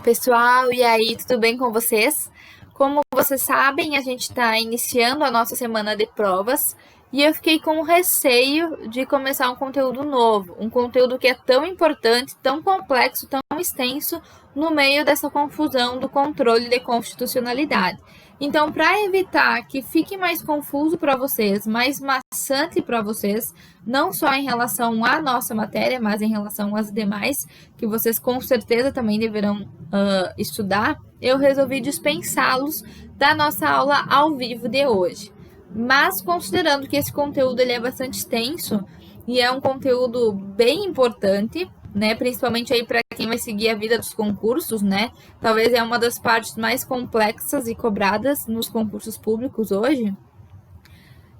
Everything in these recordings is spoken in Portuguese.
Pessoal, e aí, tudo bem com vocês? Como vocês sabem, a gente está iniciando a nossa semana de provas e eu fiquei com receio de começar um conteúdo novo, um conteúdo que é tão importante, tão complexo, tão extenso no meio dessa confusão do controle de constitucionalidade. Então, para evitar que fique mais confuso para vocês, mais maçante para vocês, não só em relação à nossa matéria, mas em relação às demais, que vocês com certeza também deverão estudar, eu resolvi dispensá-los da nossa aula ao vivo de hoje. Mas considerando que esse conteúdo ele é bastante extenso e é um conteúdo bem importante, né, principalmente aí para quem vai seguir a vida dos concursos, né? Talvez é uma das partes mais complexas e cobradas nos concursos públicos hoje.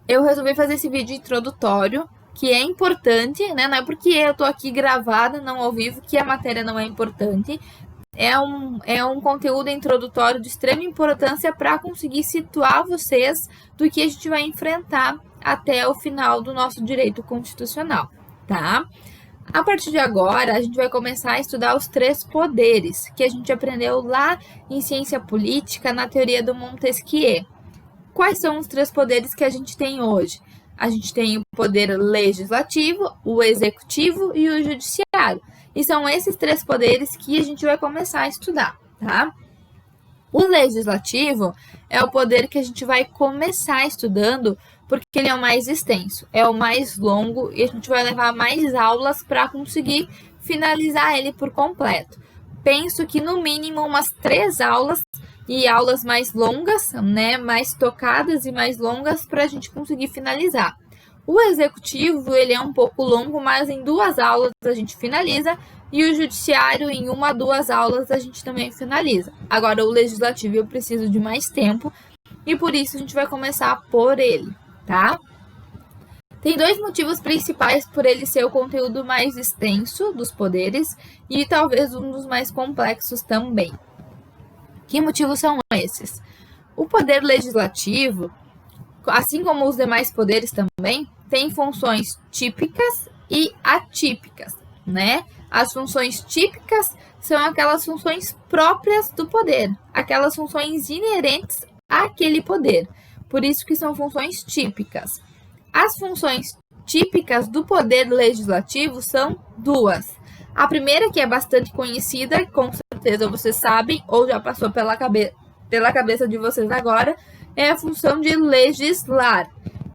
Eu resolvi fazer esse vídeo introdutório, que é importante, né? Não é porque eu tô aqui gravada, não ao vivo, que a matéria não é importante. É um conteúdo introdutório de extrema importância para conseguir situar vocês do que a gente vai enfrentar até o final do nosso direito constitucional, tá? A partir de agora, a gente vai começar a estudar os 3 poderes que a gente aprendeu lá em ciência política, na teoria do Montesquieu. Quais são os 3 poderes que a gente tem hoje? A gente tem o poder legislativo, o executivo e o judiciário. E são esses 3 poderes que a gente vai começar a estudar, tá? O legislativo é o poder que a gente vai começar estudando porque ele é o mais extenso, é o mais longo e a gente vai levar mais aulas para conseguir finalizar ele por completo. Penso que no mínimo umas 3 aulas e aulas mais longas, né, mais tocadas e mais longas para a gente conseguir finalizar. O executivo ele é um pouco longo, mas em 2 aulas a gente finaliza e o judiciário em 1 a 2 aulas a gente também finaliza. Agora o legislativo eu preciso de mais tempo e por isso a gente vai começar por ele, tá? Tem 2 motivos principais por ele ser o conteúdo mais extenso dos poderes e talvez um dos mais complexos também. Que motivos são esses? O poder legislativo, assim como os demais poderes também, tem funções típicas e atípicas, né? As funções típicas são aquelas funções próprias do poder, aquelas funções inerentes àquele poder. Por isso que são funções típicas. As funções típicas do poder legislativo são 2. A primeira, que é bastante conhecida, com certeza vocês sabem, ou já passou pela cabeça de vocês agora, é a função de legislar.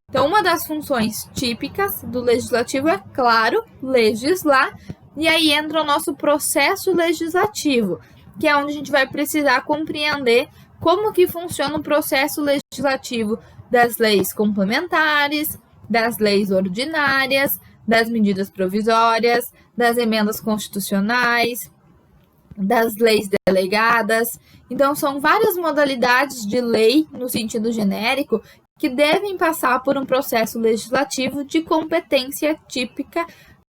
Então, uma das funções típicas do legislativo é, claro, legislar, e aí entra o nosso processo legislativo, que é onde a gente vai precisar compreender como que funciona o processo legislativo das leis complementares, das leis ordinárias, das medidas provisórias, das emendas constitucionais, das leis delegadas. Então, são várias modalidades de lei, no sentido genérico, que devem passar por um processo legislativo de competência típica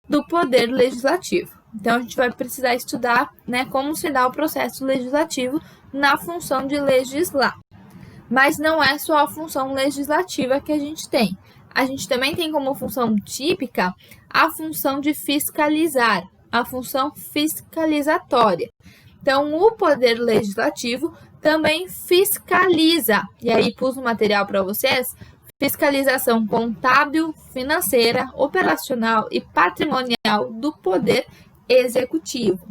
do poder legislativo. Então, a gente vai precisar estudar, né, como se dá o processo legislativo na função de legislar. Mas não é só a função legislativa que a gente tem. A gente também tem como função típica a função de fiscalizar, a função fiscalizatória. Então, o poder legislativo também fiscaliza. E aí, pus no material para vocês, fiscalização contábil, financeira, operacional e patrimonial do poder executivo.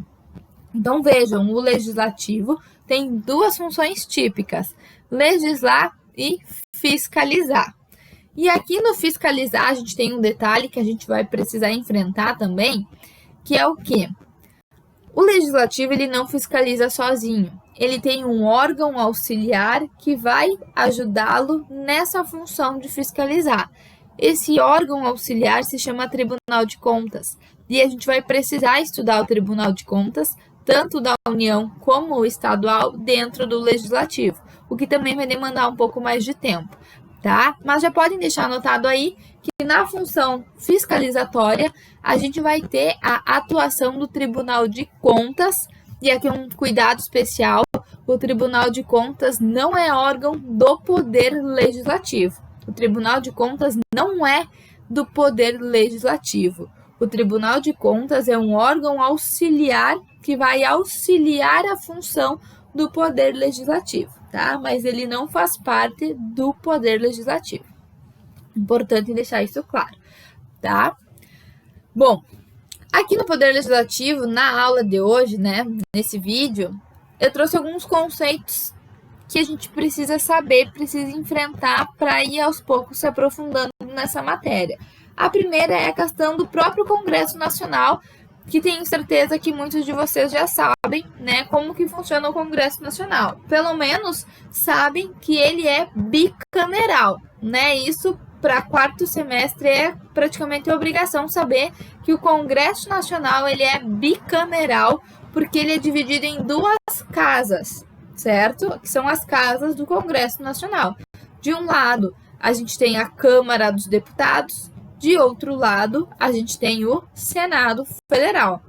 Então, vejam, o legislativo tem 2 funções típicas, legislar e fiscalizar. E aqui no fiscalizar, a gente tem um detalhe que a gente vai precisar enfrentar também, que é o quê? O legislativo ele não fiscaliza sozinho. Ele tem um órgão auxiliar que vai ajudá-lo nessa função de fiscalizar. Esse órgão auxiliar se chama Tribunal de Contas. E a gente vai precisar estudar o Tribunal de Contas, tanto da União como o estadual, dentro do legislativo, o que também vai demandar um pouco mais de tempo, tá? Mas já podem deixar anotado aí que na função fiscalizatória a gente vai ter a atuação do Tribunal de Contas, e aqui um cuidado especial, o Tribunal de Contas não é órgão do Poder Legislativo. O Tribunal de Contas não é do Poder Legislativo. O Tribunal de Contas é um órgão auxiliar que vai auxiliar a função do Poder Legislativo, tá? Mas ele não faz parte do Poder Legislativo. Importante deixar isso claro, tá? Bom, aqui no Poder Legislativo, na aula de hoje, né, nesse vídeo, eu trouxe alguns conceitos que a gente precisa saber, precisa enfrentar para ir aos poucos se aprofundando nessa matéria. A primeira é a questão do próprio Congresso Nacional, que tenho certeza que muitos de vocês já sabem, né, como que funciona o Congresso Nacional. Pelo menos sabem que ele é bicameral, né? Isso para quarto semestre é praticamente obrigação saber que o Congresso Nacional ele é bicameral, porque ele é dividido em duas casas, certo? Que são as casas do Congresso Nacional. De um lado, a gente tem a Câmara dos Deputados, de outro lado, a gente tem o Senado Federal.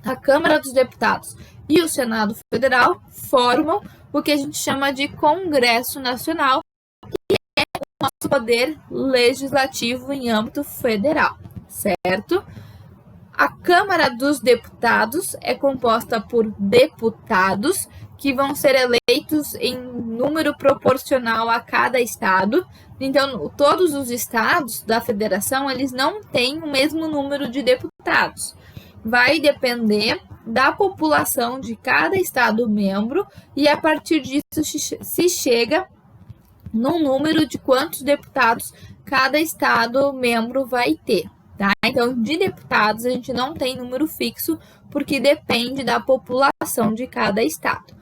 A Câmara dos Deputados e o Senado Federal formam o que a gente chama de Congresso Nacional, que é o nosso poder legislativo em âmbito federal, certo? A Câmara dos Deputados é composta por deputados que vão ser eleitos em número proporcional a cada estado. Então, todos os estados da federação, eles não têm o mesmo número de deputados. Vai depender da população de cada estado membro e a partir disso se chega no número de quantos deputados cada estado membro vai ter. Tá? Então, de deputados, a gente não tem número fixo, porque depende da população de cada estado.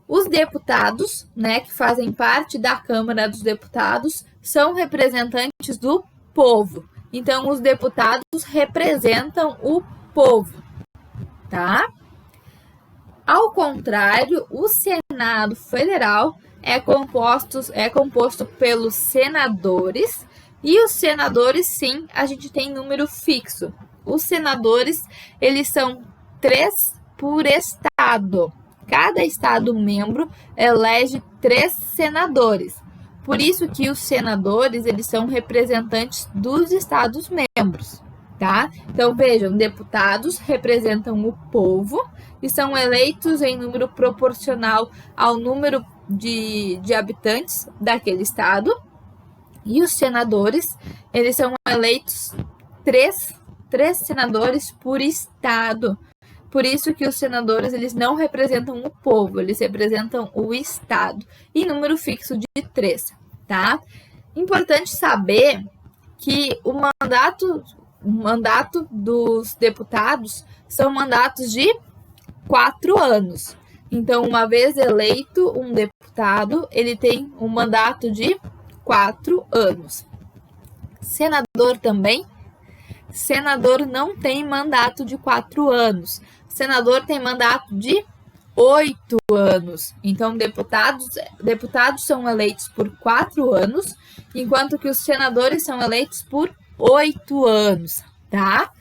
Os deputados, né, que fazem parte da Câmara dos Deputados, são representantes do povo. Então, os deputados representam o povo, tá? Ao contrário, o Senado Federal é composto pelos senadores. E os senadores, sim, a gente tem número fixo. Os senadores, eles são 3 por estado. Cada estado membro elege 3 senadores. Por isso que os senadores, eles são representantes dos estados membros, tá? Então, vejam, deputados representam o povo e são eleitos em número proporcional ao número de habitantes daquele estado. E os senadores, eles são eleitos 3 senadores por estado. Por isso que os senadores, eles não representam o povo, eles representam o estado. E número fixo de 3, tá? Importante saber que o mandato dos deputados são mandatos de 4 anos. Então, uma vez eleito um deputado, ele tem um mandato de 4 anos. Senador também? Senador não tem mandato de 4 anos. Senador tem mandato de 8 anos. Então, deputados são eleitos por 4 anos, enquanto que os senadores são eleitos por 8 anos, tá?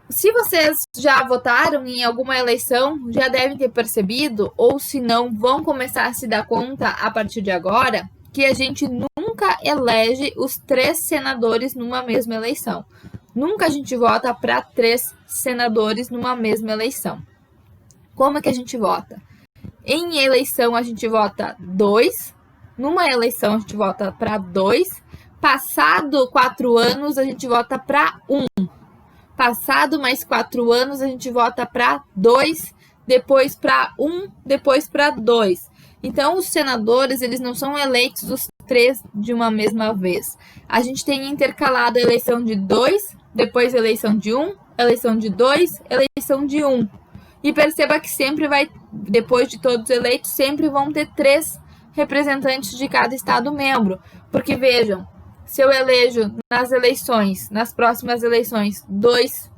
Se vocês já votaram em alguma eleição, já devem ter percebido, ou se não, vão começar a se dar conta a partir de agora, que a gente nunca elege os 3 senadores numa mesma eleição. Nunca a gente vota para 3 senadores numa mesma eleição. Como é que a gente vota? Em eleição, a gente vota 2. Numa eleição, a gente vota para 2. Passado 4 anos, a gente vota para 1. Passado mais 4 anos, a gente vota para 2. Depois para 1. Depois para 2. Então, os senadores, eles não são eleitos os 3 de uma mesma vez. A gente tem intercalado a eleição de 2, depois eleição de 1, eleição de 2, eleição de 1. E perceba que sempre depois de todos eleitos, sempre vão ter 3 representantes de cada estado membro. Porque, vejam, se eu elejo nas próximas eleições, 2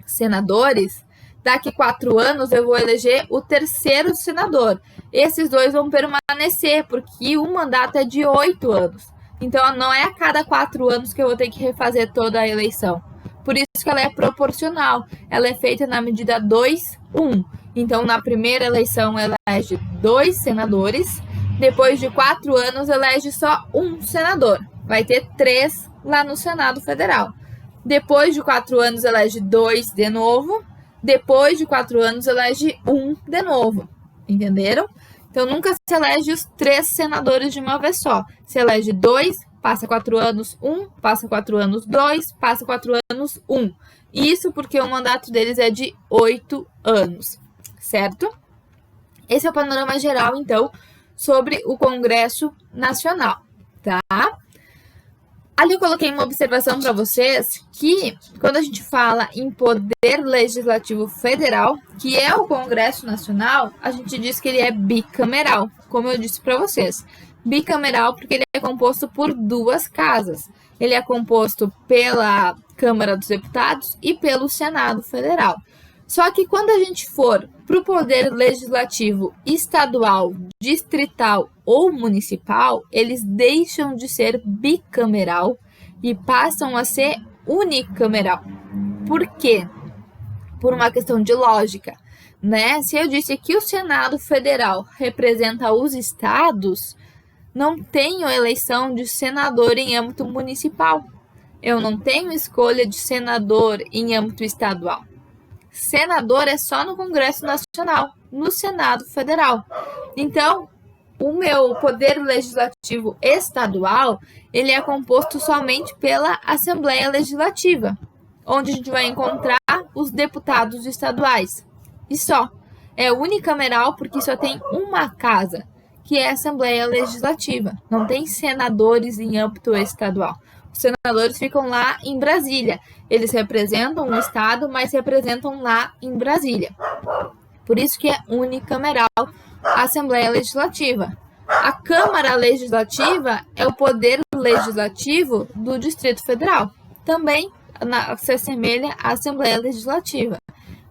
senadores, daqui 4 anos eu vou eleger o 3º senador. Esses 2 vão permanecer, porque o mandato é de 8 anos. Então, não é a cada 4 anos que eu vou ter que refazer toda a eleição. Por isso que ela é proporcional. Ela é feita na medida 2:1. Então, na primeira eleição, elege 2 senadores. Depois de 4 anos, elege só 1 senador. Vai ter 3 lá no Senado Federal. Depois de 4 anos, elege 2 de novo. depois de 4 anos, elege um de novo. Entenderam? Então, nunca se elege os 3 senadores de uma vez só. Se elege 2, passa 4 anos, 1, passa 4 anos, 2, passa 4 anos, 1. Isso porque o mandato deles é de 8 anos, certo? Esse é o panorama geral, então, sobre o Congresso Nacional, tá? Ali eu coloquei uma observação para vocês que, quando a gente fala em poder legislativo federal, que é o Congresso Nacional, a gente diz que ele é bicameral, como eu disse para vocês. Bicameral porque ele é composto por 2 casas. Ele é composto pela Câmara dos Deputados e pelo Senado Federal. Só que quando a gente for para o poder legislativo estadual, distrital ou municipal, eles deixam de ser bicameral e passam a ser unicameral. Por quê? Por uma questão de lógica, né? Se eu disse que o Senado Federal representa os estados, não tenho eleição de senador em âmbito municipal. Eu não tenho escolha de senador em âmbito estadual. Senador é só no Congresso Nacional, no Senado Federal. Então, o meu poder legislativo estadual, ele é composto somente pela Assembleia Legislativa, onde a gente vai encontrar os deputados estaduais. E só. É unicameral porque só tem uma casa, que é a Assembleia Legislativa. Não tem senadores em âmbito estadual. Os senadores ficam lá em Brasília. Eles representam o estado, mas representam lá em Brasília. Por isso que é unicameral a Assembleia Legislativa. A Câmara Legislativa é o poder legislativo do Distrito Federal. Também se assemelha à Assembleia Legislativa.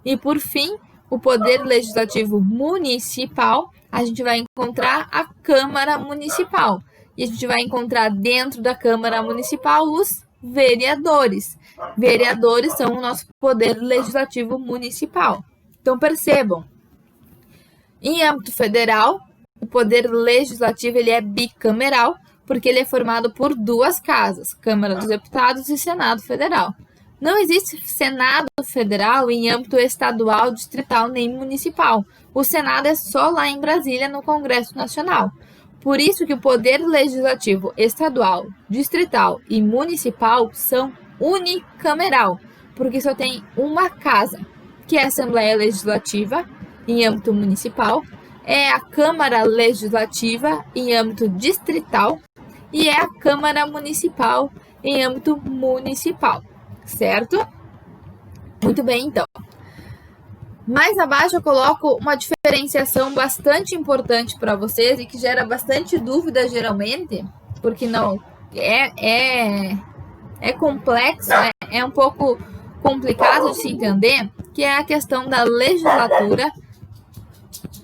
E, por fim, o poder legislativo municipal, a gente vai encontrar a Câmara Municipal. E a gente vai encontrar dentro da Câmara Municipal os vereadores. Vereadores são o nosso poder legislativo municipal. Então, percebam, em âmbito federal, o poder legislativo ele é bicameral, porque ele é formado por 2 casas, Câmara dos Deputados e Senado Federal. Não existe Senado Federal em âmbito estadual, distrital nem municipal. O Senado é só lá em Brasília, no Congresso Nacional. Por isso que o poder legislativo estadual, distrital e municipal são unicameral, porque só tem uma casa, que é a Assembleia Legislativa em âmbito municipal, é a Câmara Legislativa em âmbito distrital e é a Câmara Municipal em âmbito municipal, certo? Muito bem, então. Mais abaixo eu coloco uma diferenciação bastante importante para vocês e que gera bastante dúvida geralmente, porque não é complexo, né? É um pouco complicado de se entender, que é a questão da legislatura,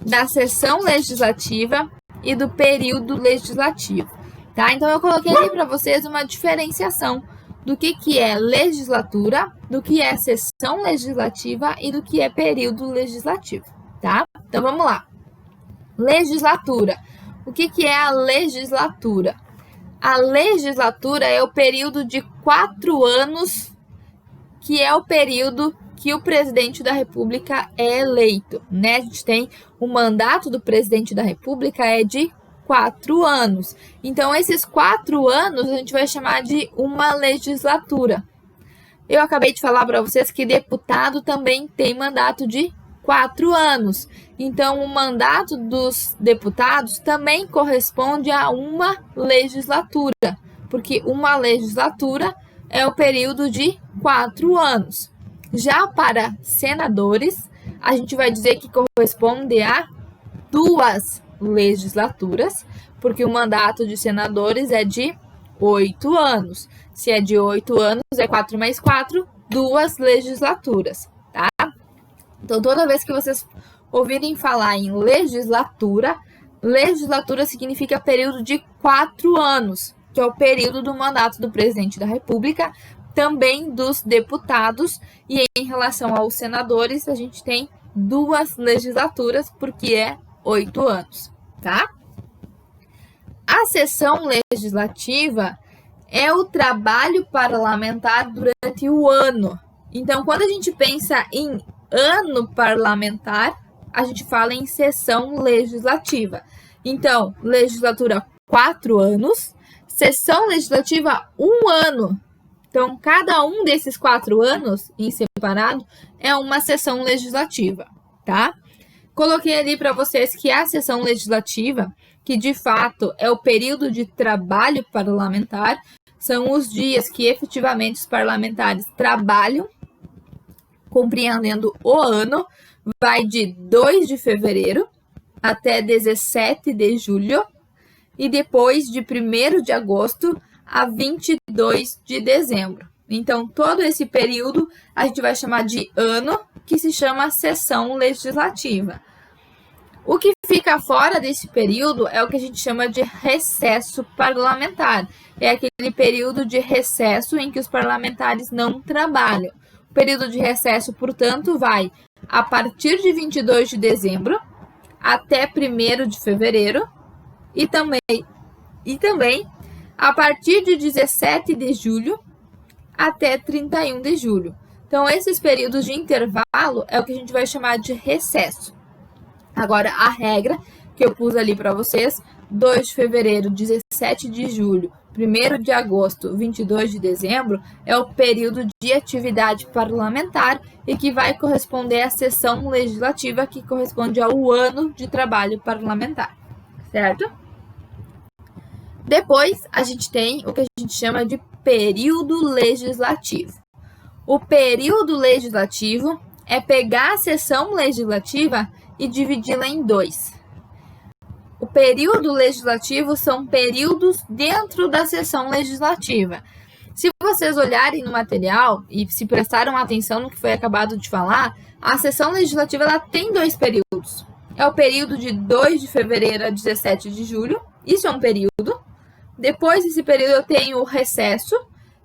da sessão legislativa e do período legislativo, tá? Então eu coloquei ali para vocês uma diferenciação do que é legislatura, do que é sessão legislativa e do que é período legislativo, tá? Então, vamos lá. Legislatura. O que é a legislatura? A legislatura é o período de 4 anos, que é o período que o presidente da República é eleito, né? A gente tem o mandato do presidente da República é de 4 anos. Então, esses 4 anos a gente vai chamar de uma legislatura. Eu acabei de falar para vocês que deputado também tem mandato de 4 anos. Então, o mandato dos deputados também corresponde a uma legislatura, porque uma legislatura é o período de 4 anos. Já para senadores, a gente vai dizer que corresponde a 2 legislaturas, porque o mandato de senadores é de 8 anos. Se é de 8 anos, é 4 mais 4, 2 legislaturas, tá? Então, toda vez que vocês ouvirem falar em legislatura, legislatura significa período de 4 anos, que é o período do mandato do presidente da República, também dos deputados, e em relação aos senadores, a gente tem 2 legislaturas, porque é 8 anos, tá? A sessão legislativa é o trabalho parlamentar durante o ano. Então, quando a gente pensa em ano parlamentar, a gente fala em sessão legislativa. Então, legislatura 4 anos, sessão legislativa 1 ano. Então, cada um desses 4 anos, em separado, é uma sessão legislativa, tá? Coloquei ali para vocês que a sessão legislativa, que de fato é o período de trabalho parlamentar, são os dias que efetivamente os parlamentares trabalham, compreendendo o ano, vai de 2 de fevereiro até 17 de julho e depois de 1º de agosto a 22 de dezembro. Então, todo esse período a gente vai chamar de ano, que se chama sessão legislativa. O que fica fora desse período é o que a gente chama de recesso parlamentar. É aquele período de recesso em que os parlamentares não trabalham. O período de recesso, portanto, vai a partir de 22 de dezembro até 1º de fevereiro e também a partir de 17 de julho até 31 de julho. Então, esses períodos de intervalo é o que a gente vai chamar de recesso. Agora, a regra que eu pus ali para vocês, 2 de fevereiro, 17 de julho, 1º de agosto, 22 de dezembro, é o período de atividade parlamentar e que vai corresponder à sessão legislativa, que corresponde ao ano de trabalho parlamentar, certo? Depois, a gente tem o que a gente chama de período legislativo. O período legislativo é pegar a sessão legislativa e dividi-la em 2. O período legislativo são períodos dentro da sessão legislativa. Se vocês olharem no material e se prestaram atenção no que foi acabado de falar, a sessão legislativa ela tem 2 períodos. É o período de 2 de fevereiro a 17 de julho, isso é um período. Depois desse período eu tenho o recesso,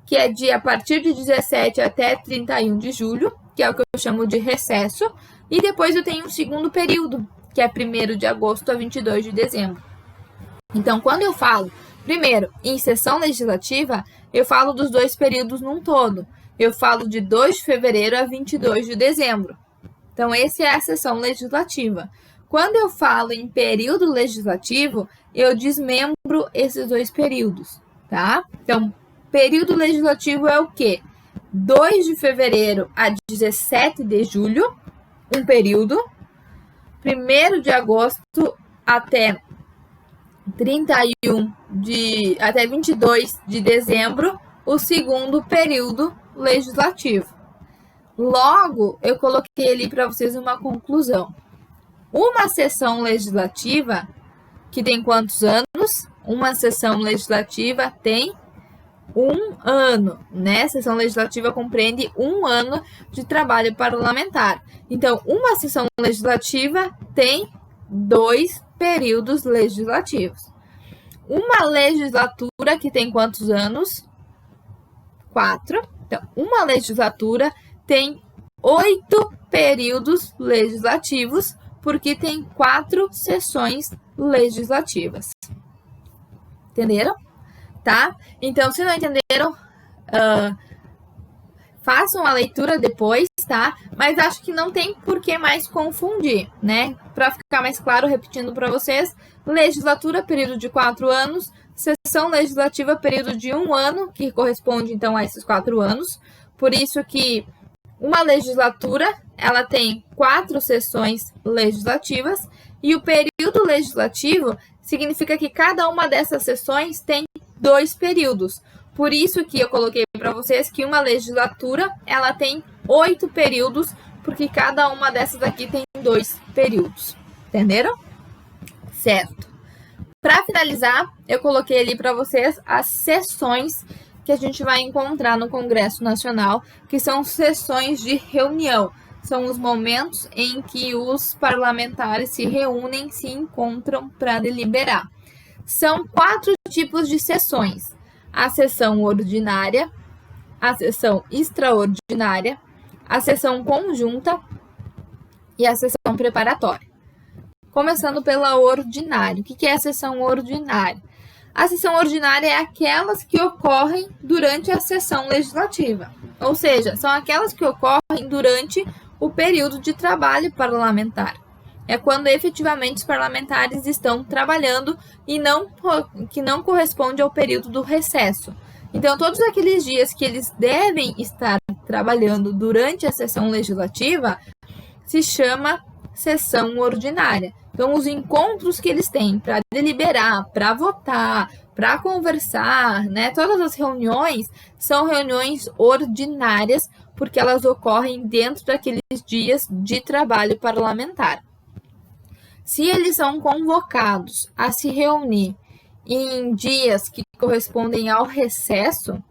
que é a partir de 17 até 31 de julho, que é o que eu chamo de recesso. E depois eu tenho um segundo período, que é 1º de agosto a 22 de dezembro. Então, quando eu falo, primeiro, em sessão legislativa, eu falo dos 2 períodos num todo. Eu falo de 2 de fevereiro a 22 de dezembro. Então, essa é a sessão legislativa. Quando eu falo em período legislativo, eu desmembro esses 2 períodos, tá? Então, período legislativo é o quê? 2 de fevereiro a 17 de julho, um período, 1º de agosto até 22 de dezembro, o segundo período legislativo. Logo, eu coloquei ali para vocês uma conclusão. Uma sessão legislativa, que tem quantos anos? Uma sessão legislativa tem 1 ano, né? A sessão legislativa compreende 1 ano de trabalho parlamentar. Então, uma sessão legislativa tem 2 períodos legislativos. Uma legislatura que tem quantos anos? 4. Então, uma legislatura tem 8 períodos legislativos, porque tem 4 sessões legislativas. Entenderam? Tá? Então, se não entenderam, façam a leitura depois, tá? Mas acho que não tem por que mais confundir, né? Para ficar mais claro, repetindo para vocês, legislatura, período de 4 anos, sessão legislativa, período de 1 ano, que corresponde, então, a esses 4 anos. Por isso que uma legislatura, ela tem 4 sessões legislativas, e o período legislativo significa que cada uma dessas sessões tem 2 períodos. Por isso que eu coloquei para vocês que uma legislatura, ela tem 8 períodos, porque cada uma dessas aqui tem 2 períodos. Entenderam? Certo. Para finalizar, eu coloquei ali para vocês as sessões que a gente vai encontrar no Congresso Nacional, que são sessões de reunião. São os momentos em que os parlamentares se reúnem, se encontram para deliberar. São 4 tipos de sessões: a sessão ordinária, a sessão extraordinária, a sessão conjunta e a sessão preparatória. Começando pela ordinária. O que é a sessão ordinária? A sessão ordinária é aquelas que ocorrem durante a sessão legislativa, ou seja, são aquelas que ocorrem durante o período de trabalho parlamentar. É quando efetivamente os parlamentares estão trabalhando e que não corresponde ao período do recesso. Então, todos aqueles dias que eles devem estar trabalhando durante a sessão legislativa se chama sessão ordinária. Então, os encontros que eles têm para deliberar, para votar, para conversar, todas as reuniões são reuniões ordinárias, porque elas ocorrem dentro daqueles dias de trabalho parlamentar. Se eles são convocados a se reunir em dias que correspondem ao recesso,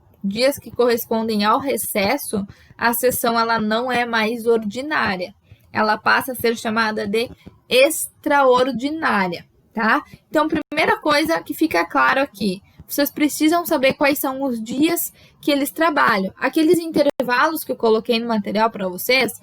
a sessão ela não é mais ordinária. Ela passa a ser chamada de extraordinária, tá? Então, primeira coisa que fica claro aqui, vocês precisam saber quais são os dias que eles trabalham. Aqueles intervalos que eu coloquei no material para vocês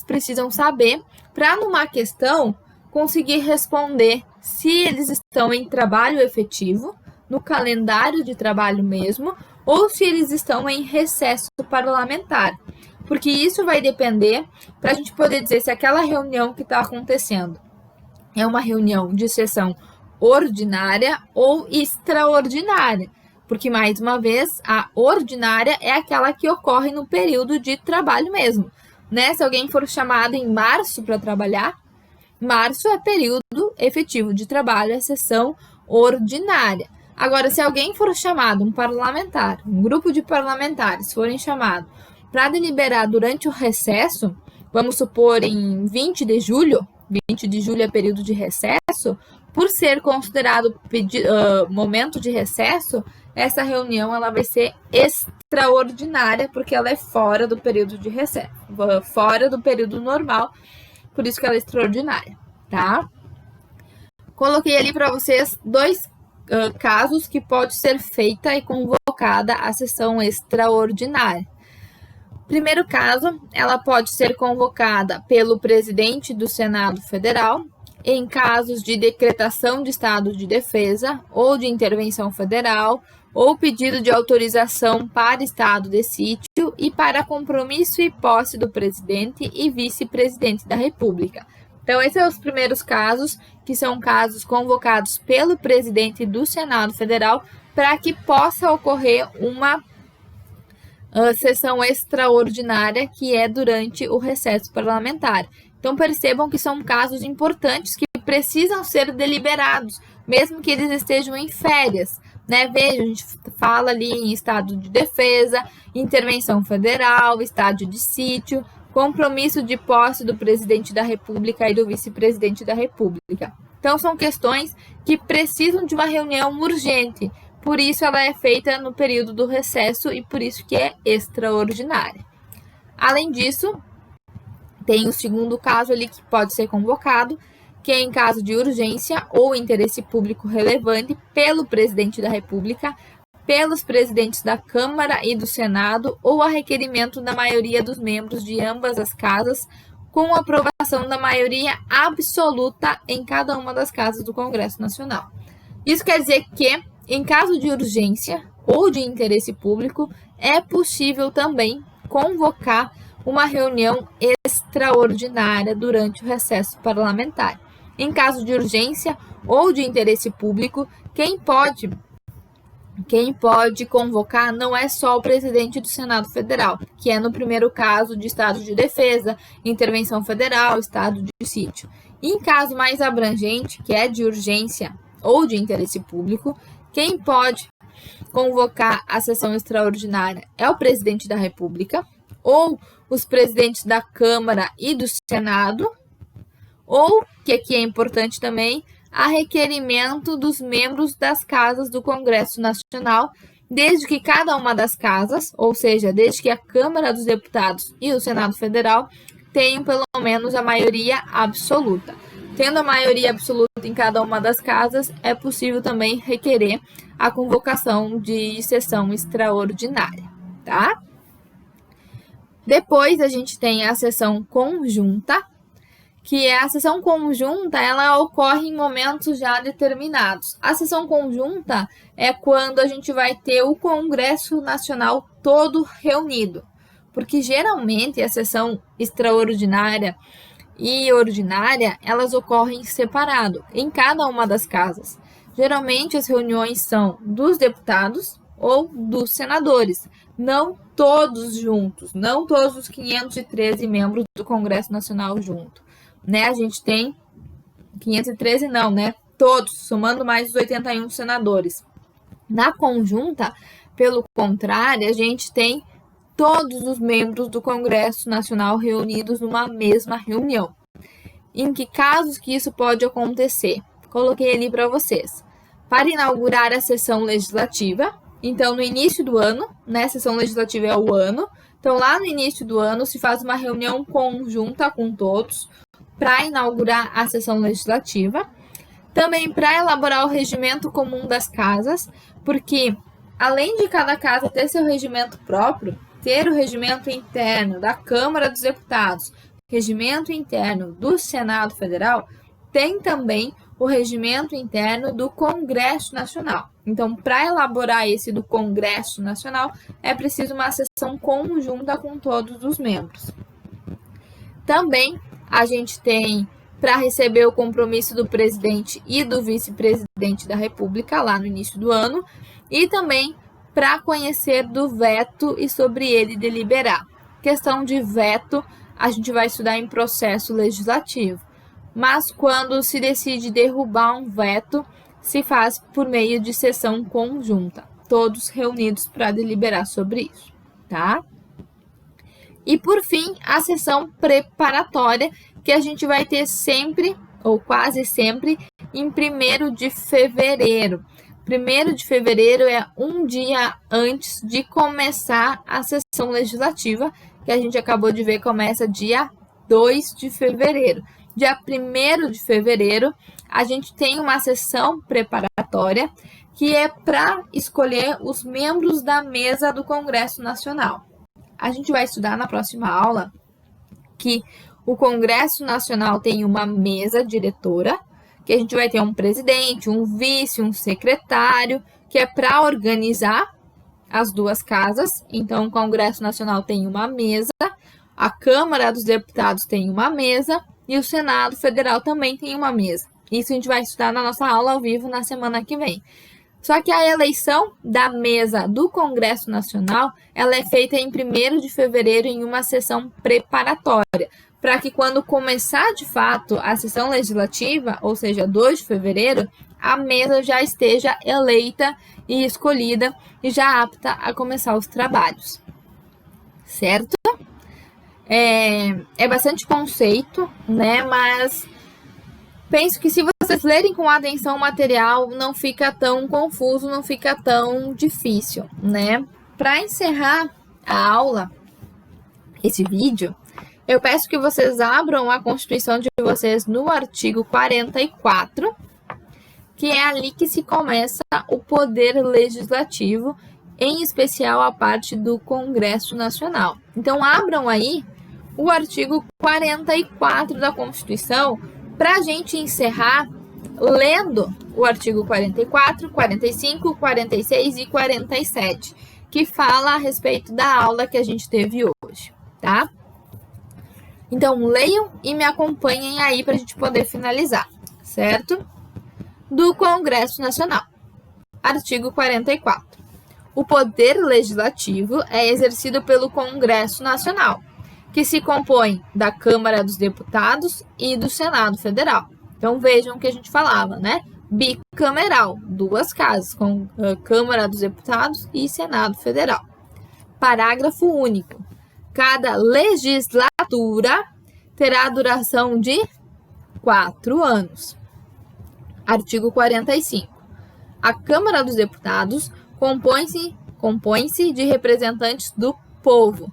precisam saber para, numa questão, conseguir responder se eles estão em trabalho efetivo, no calendário de trabalho mesmo, ou se eles estão em recesso parlamentar. Porque isso vai depender para a gente poder dizer se aquela reunião que está acontecendo é uma reunião de sessão ordinária ou extraordinária. Porque, mais uma vez, a ordinária é aquela que ocorre no período de trabalho mesmo. Se alguém for chamado em março para trabalhar, março é período efetivo de trabalho, é sessão ordinária. Agora, se alguém for chamado, um parlamentar, um grupo de parlamentares forem chamados para deliberar durante o recesso, vamos supor em 20 de julho é período de recesso, por ser considerado momento de recesso, essa reunião ela vai ser extraordinária, porque ela é fora do período de recesso, fora do período normal, por isso que ela é extraordinária, tá? Coloquei ali para vocês dois casos que pode ser feita e convocada a sessão extraordinária. Primeiro caso, ela pode ser convocada pelo presidente do Senado Federal em casos de decretação de estado de defesa ou de intervenção federal ou pedido de autorização para estado de sítio e para compromisso e posse do presidente e vice-presidente da República. Então, esses são os primeiros casos, que são casos convocados pelo presidente do Senado Federal para que possa ocorrer uma sessão extraordinária, que é durante o recesso parlamentar. Então, percebam que são casos importantes que precisam ser deliberados, mesmo que eles estejam em férias. Veja, a gente fala ali em estado de defesa, intervenção federal, estado de sítio, compromisso de posse do presidente da República e do vice-presidente da República. Então, são questões que precisam de uma reunião urgente, por isso ela é feita no período do recesso e por isso que é extraordinária. Além disso, tem o segundo caso ali que pode ser convocado, que é em caso de urgência ou interesse público relevante pelo presidente da República, pelos presidentes da Câmara e do Senado ou a requerimento da maioria dos membros de ambas as casas, com aprovação da maioria absoluta em cada uma das casas do Congresso Nacional. Isso quer dizer que, em caso de urgência ou de interesse público, é possível também convocar uma reunião extraordinária durante o recesso parlamentar. Em caso de urgência ou de interesse público, quem pode convocar não é só o presidente do Senado Federal, que é no primeiro caso de estado de defesa, intervenção federal, estado de sítio. Em caso mais abrangente, que é de urgência ou de interesse público, quem pode convocar a sessão extraordinária é o presidente da República, ou os presidentes da Câmara e do Senado, ou, que aqui é importante também, a requerimento dos membros das casas do Congresso Nacional, desde que cada uma das casas, ou seja, desde que a Câmara dos Deputados e o Senado Federal tenham pelo menos a maioria absoluta. Tendo a maioria absoluta em cada uma das casas, é possível também requerer a convocação de sessão extraordinária, tá? Depois a gente tem a sessão conjunta, que é a sessão conjunta, ela ocorre em momentos já determinados. A sessão conjunta é quando a gente vai ter o Congresso Nacional todo reunido. porque geralmente a sessão extraordinária e ordinária, elas ocorrem separado, em cada uma das casas. Geralmente as reuniões são dos deputados ou dos senadores, não todos juntos, não todos os 513 membros do Congresso Nacional junto, né? A gente tem 513 não, né? Todos, somando mais os 81 senadores. Na conjunta, pelo contrário, a gente tem todos os membros do Congresso Nacional reunidos numa mesma reunião. Em que casos que isso pode acontecer? Coloquei ali para vocês. Para inaugurar a sessão legislativa, então no início do ano, né, a sessão legislativa é o ano, então lá no início do ano se faz uma reunião conjunta com todos para inaugurar a sessão legislativa. Também para elaborar o regimento comum das casas, porque além de cada casa ter seu regimento próprio, ter o regimento interno da Câmara dos Deputados, regimento interno do Senado Federal, tem também o regimento interno do Congresso Nacional. Então, para elaborar esse do Congresso Nacional, é preciso uma sessão conjunta com todos os membros. Também a gente tem para receber o compromisso do presidente e do vice-presidente da República lá no início do ano, e também para conhecer do veto e sobre ele deliberar. Questão de veto, a gente vai estudar em processo legislativo, mas quando se decide derrubar um veto, se faz por meio de sessão conjunta, todos reunidos para deliberar sobre isso, tá? E por fim, a sessão preparatória, que a gente vai ter sempre, ou quase sempre, em 1º de fevereiro. 1º de fevereiro é um dia antes de começar a sessão legislativa, que a gente acabou de ver começa dia 2 de fevereiro. Dia 1º de fevereiro, a gente tem uma sessão preparatória, que é para escolher os membros da mesa do Congresso Nacional. A gente vai estudar na próxima aula que o Congresso Nacional tem uma mesa diretora, que a gente vai ter um presidente, um vice, um secretário, que é para organizar as duas casas. Então, o Congresso Nacional tem uma mesa, a Câmara dos Deputados tem uma mesa e o Senado Federal também tem uma mesa. Isso a gente vai estudar na nossa aula ao vivo na semana que vem. Só que a eleição da mesa do Congresso Nacional, ela é feita em 1º de fevereiro em uma sessão preparatória, para que quando começar de fato a sessão legislativa, ou seja, 2 de fevereiro, a mesa já esteja eleita e escolhida e já apta a começar os trabalhos, certo? É bastante conceito, né? Mas penso que se vocês lerem com atenção o material, não fica tão confuso, não fica tão difícil, né? Para encerrar a aula, esse vídeo, eu peço que vocês abram a Constituição de vocês no artigo 44, que é ali que se começa o poder legislativo, em especial a parte do Congresso Nacional. Então, abram aí o artigo 44 da Constituição para a gente encerrar lendo o artigo 44, 45, 46 e 47, que fala a respeito da aula que a gente teve hoje, tá? Então, leiam e me acompanhem aí para a gente poder finalizar, certo? Do Congresso Nacional. Artigo 44. O poder legislativo é exercido pelo Congresso Nacional, que se compõe da Câmara dos Deputados e do Senado Federal. Então, vejam o que a gente falava, né? Bicameral, 2 casas, com Câmara dos Deputados e Senado Federal. Parágrafo único. Cada legislatura terá duração de 4 anos. Artigo 45. A Câmara dos Deputados compõe-se de representantes do povo,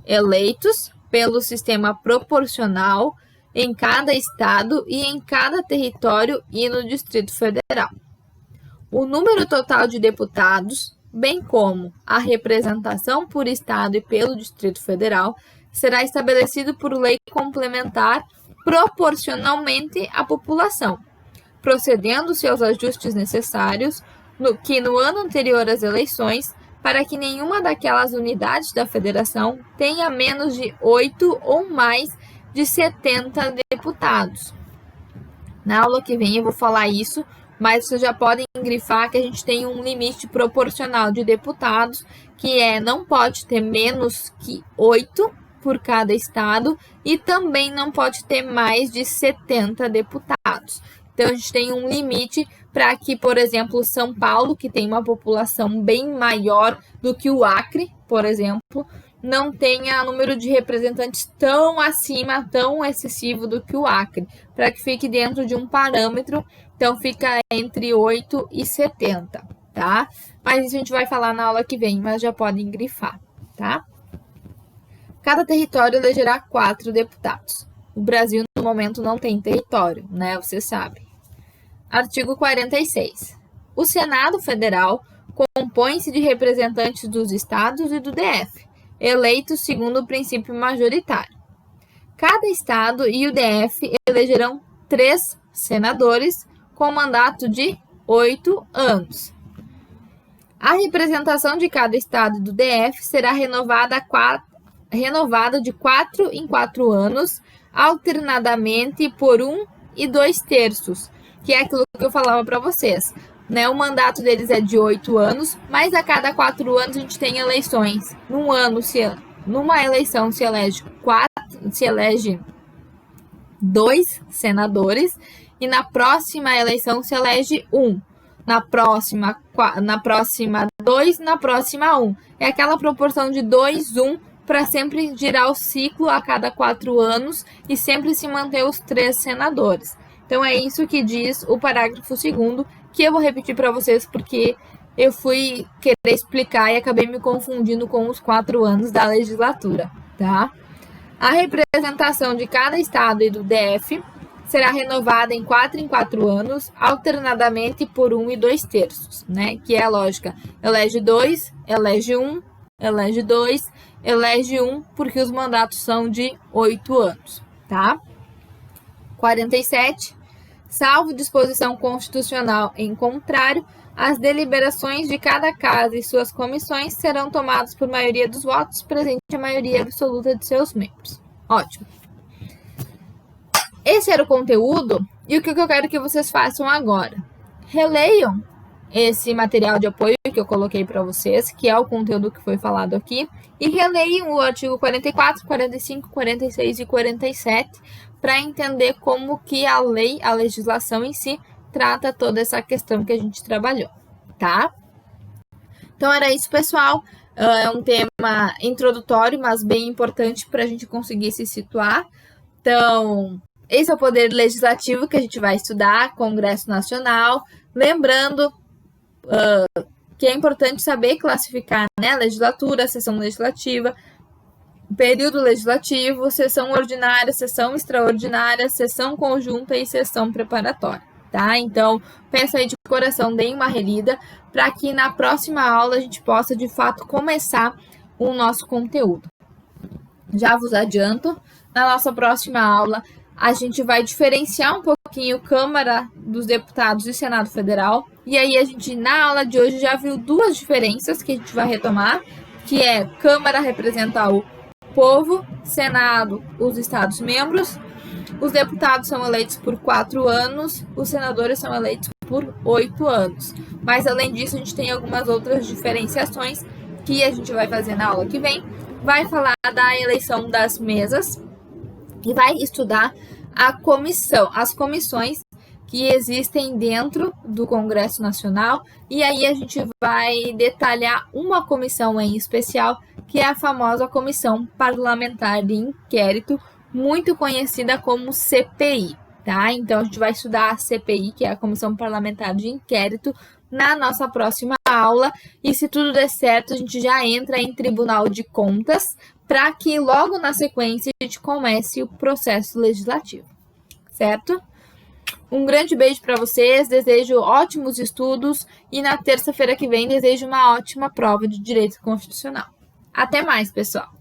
eleitos pelo sistema proporcional em cada estado e em cada território e no Distrito Federal. O número total de deputados, bem como a representação por estado e pelo Distrito Federal, será estabelecido por lei complementar proporcionalmente à população, procedendo-se aos ajustes necessários que no ano anterior às eleições para que nenhuma daquelas unidades da federação tenha menos de 8 ou mais de 70 deputados. Na aula que vem eu vou falar isso, mas vocês já podem grifar que a gente tem um limite proporcional de deputados, que não pode ter menos que 8 por cada estado e também não pode ter mais de 70 deputados. Então, a gente tem um limite para que, por exemplo, São Paulo, que tem uma população bem maior do que o Acre, por exemplo, não tenha número de representantes tão acima, tão excessivo do que o Acre, para que fique dentro de um parâmetro, então fica entre 8 e 70, tá? Mas isso a gente vai falar na aula que vem, mas já podem grifar, tá? Cada território elegerá 4 deputados. O Brasil, no momento, não tem território, né? Você sabe. Artigo 46. O Senado Federal compõe-se de representantes dos estados e do DF, eleitos segundo o princípio majoritário. Cada estado e o DF elegerão 3 senadores com mandato de 8 anos. A representação de cada estado e do DF será renovada de 4 em 4 anos, alternadamente por 1 e 2/3, que é aquilo que eu falava para vocês. O mandato deles é de 8 anos, mas a cada 4 anos a gente tem eleições. Numa eleição se elege 2 senadores e na próxima eleição se elege 1. Na próxima 2, na próxima 1. É aquela proporção de 2, 1 para sempre girar o ciclo a cada 4 anos e sempre se manter os 3 senadores. Então, é isso que diz o parágrafo 2º, que eu vou repetir para vocês porque eu fui querer explicar e acabei me confundindo com os 4 anos da legislatura, tá? A representação de cada estado e do DF será renovada em 4 em 4 anos, alternadamente por 1 e 2/3, né? Que é a lógica. Elege 2, elege 1, elege 2, elege 1, porque os mandatos são de 8 anos, tá? 47. Salvo disposição constitucional em contrário, as deliberações de cada casa e suas comissões serão tomadas por maioria dos votos, presente a maioria absoluta de seus membros. Ótimo. Esse era o conteúdo, e o que eu quero que vocês façam agora? Releiam esse material de apoio que eu coloquei para vocês, que é o conteúdo que foi falado aqui, e releiam o artigo 44, 45, 46 e 47, para entender como que a legislação em si, trata toda essa questão que a gente trabalhou, tá? Então, era isso, pessoal. É um tema introdutório, mas bem importante para a gente conseguir se situar. Então, esse é o poder legislativo que a gente vai estudar, Congresso Nacional. Lembrando que é importante saber classificar, né, a legislatura, a sessão legislativa, período legislativo, sessão ordinária, sessão extraordinária, sessão conjunta e sessão preparatória, tá? Então, peço aí de coração, deem uma relida para que na próxima aula a gente possa, de fato, começar o nosso conteúdo. Já vos adianto, na nossa próxima aula, a gente vai diferenciar um pouquinho Câmara dos Deputados e Senado Federal. E aí, a gente, na aula de hoje, já viu 2 diferenças que a gente vai retomar, que é Câmara representar o povo, Senado, os Estados-membros, os deputados são eleitos por 4 anos, os senadores são eleitos por 8 anos. Mas, além disso, a gente tem algumas outras diferenciações que a gente vai fazer na aula que vem. Vai falar da eleição das mesas e vai estudar as comissões que existem dentro do Congresso Nacional, e aí a gente vai detalhar uma comissão em especial, que é a famosa Comissão Parlamentar de Inquérito, muito conhecida como CPI, tá? Então, a gente vai estudar a CPI, que é a Comissão Parlamentar de Inquérito, na nossa próxima aula, e se tudo der certo, a gente já entra em Tribunal de Contas, para que logo na sequência a gente comece o processo legislativo, certo? Um grande beijo para vocês, desejo ótimos estudos e na terça-feira que vem desejo uma ótima prova de Direito Constitucional. Até mais, pessoal!